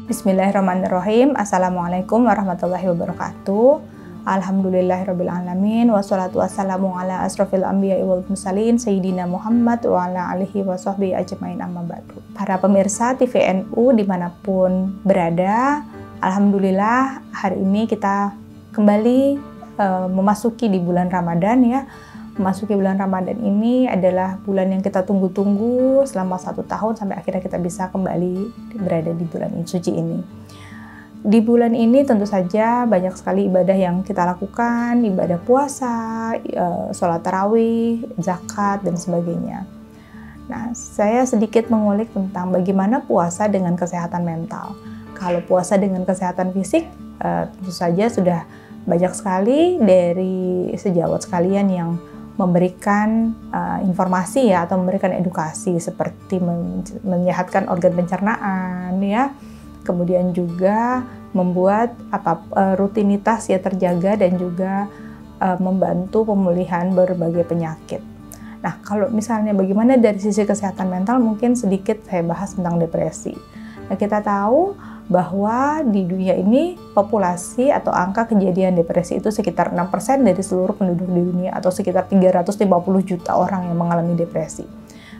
Bismillahirrahmanirrahim. Assalamualaikum warahmatullahi wabarakatuh. Alhamdulillahirrabbilalamin. Wassalatu wassalamu ala asrofil anbiya'i wal mursalin Sayyidina Muhammad wa ala alihi wa sahbihi ajmain amma ba'du. Para pemirsa TVNU dimanapun berada, alhamdulillah hari ini kita kembali memasuki di bulan Ramadan ya. Memasuki bulan Ramadan ini adalah bulan yang kita tunggu-tunggu selama 1 tahun sampai akhirnya kita bisa kembali berada di bulan suci ini. Di bulan ini tentu saja banyak sekali ibadah yang kita lakukan, ibadah puasa, sholat tarawih, zakat, dan sebagainya. Nah, saya sedikit mengulik tentang bagaimana puasa dengan kesehatan mental. Kalau puasa dengan kesehatan fisik, tentu saja sudah banyak sekali dari sejawat sekalian yang memberikan informasi ya, atau memberikan edukasi seperti menyehatkan organ pencernaan ya, kemudian juga membuat rutinitas ya terjaga dan juga membantu pemulihan berbagai penyakit. Nah, kalau misalnya bagaimana dari sisi kesehatan mental, mungkin sedikit saya bahas tentang depresi. Nah, kita tahu bahwa di dunia ini populasi atau angka kejadian depresi itu sekitar 6% dari seluruh penduduk di dunia, atau sekitar 350 juta orang yang mengalami depresi.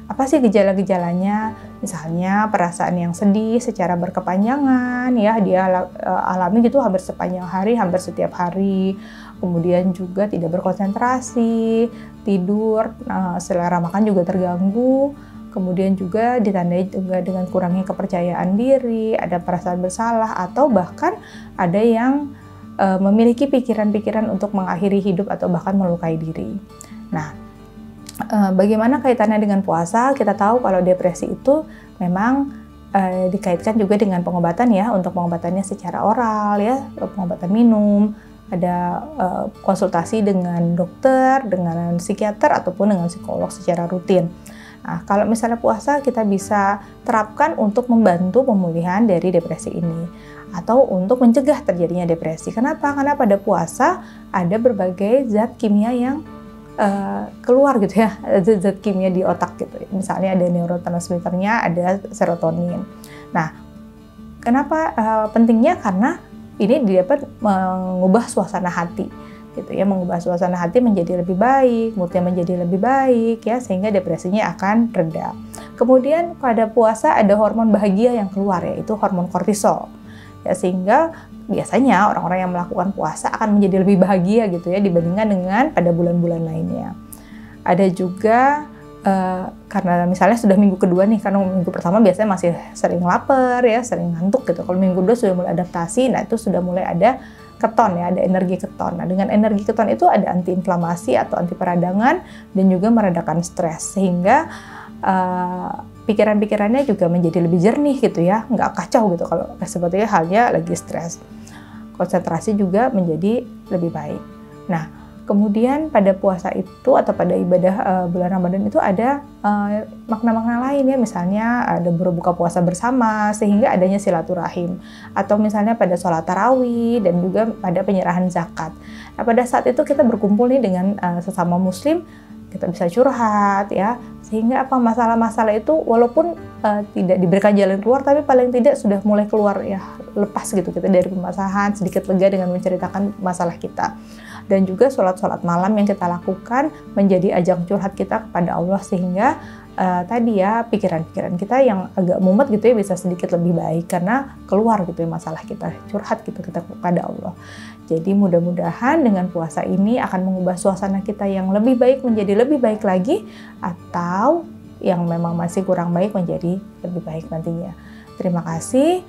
Apa sih gejala-gejalanya? Misalnya perasaan yang sedih secara berkepanjangan ya, dia alami gitu hampir sepanjang hari, hampir setiap hari. Kemudian juga tidak berkonsentrasi, tidur, selera makan juga terganggu. Kemudian juga ditandai juga dengan kurangnya kepercayaan diri, ada perasaan bersalah, atau bahkan ada yang memiliki pikiran-pikiran untuk mengakhiri hidup atau bahkan melukai diri. Nah, bagaimana kaitannya dengan puasa? Kita tahu kalau depresi itu memang dikaitkan juga dengan pengobatan ya, untuk pengobatannya secara oral ya, pengobatan minum, ada konsultasi dengan dokter, dengan psikiater, ataupun dengan psikolog secara rutin. Nah, kalau misalnya puasa kita bisa terapkan untuk membantu pemulihan dari depresi ini atau untuk mencegah terjadinya depresi. Kenapa? Karena pada puasa ada berbagai zat kimia yang keluar gitu ya, zat kimia di otak gitu. Misalnya ada neurotransmitternya, ada serotonin. Nah, kenapa pentingnya? Karena ini dapat mengubah suasana hati. Gitu ya, mengubah suasana hati menjadi lebih baik, moodnya menjadi lebih baik ya, sehingga depresinya akan reda. Kemudian pada puasa ada hormon bahagia yang keluar, yaitu hormon kortisol ya, sehingga biasanya orang-orang yang melakukan puasa akan menjadi lebih bahagia gitu ya, dibandingkan dengan pada bulan-bulan lainnya. Ada juga karena misalnya sudah minggu kedua nih, karena minggu pertama biasanya masih sering lapar ya, sering ngantuk gitu. Kalau minggu kedua sudah mulai adaptasi, nah itu sudah mulai ada keton ya, ada energi keton. Nah, dengan energi keton itu ada antiinflamasi atau anti peradangan dan juga meredakan stres, sehingga pikiran-pikirannya juga menjadi lebih jernih gitu ya, nggak kacau gitu kalau sebetulnya halnya lagi stres. Konsentrasi juga menjadi lebih baik. Nah, kemudian pada puasa itu atau pada ibadah bulan Ramadan itu ada makna-makna lain ya, misalnya ada berbuka puasa bersama sehingga adanya silaturahim, atau misalnya pada sholat tarawih dan juga pada penyerahan zakat. Nah, pada saat itu kita berkumpul nih dengan sesama muslim, kita bisa curhat ya, sehingga apa masalah-masalah itu walaupun tidak diberikan jalan keluar, tapi paling tidak sudah mulai keluar ya, lepas gitu kita dari permasalahan, sedikit lega dengan menceritakan masalah kita. Dan juga sholat-sholat malam yang kita lakukan menjadi ajang curhat kita kepada Allah, sehingga tadi ya pikiran-pikiran kita yang agak mumet gitu ya bisa sedikit lebih baik karena keluar gitu ya masalah kita, curhat gitu kita kepada Allah. Jadi mudah-mudahan dengan puasa ini akan mengubah suasana kita yang lebih baik menjadi lebih baik lagi, atau yang memang masih kurang baik menjadi lebih baik nantinya. Terima kasih,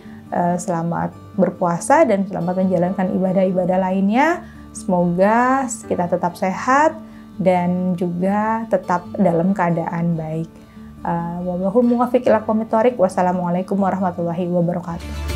selamat berpuasa dan selamat menjalankan ibadah-ibadah lainnya. Semoga kita tetap sehat dan juga tetap dalam keadaan baik. Wallahul muwaffiq ila aqwamit thoriq. Wassalamualaikum warahmatullahi wabarakatuh.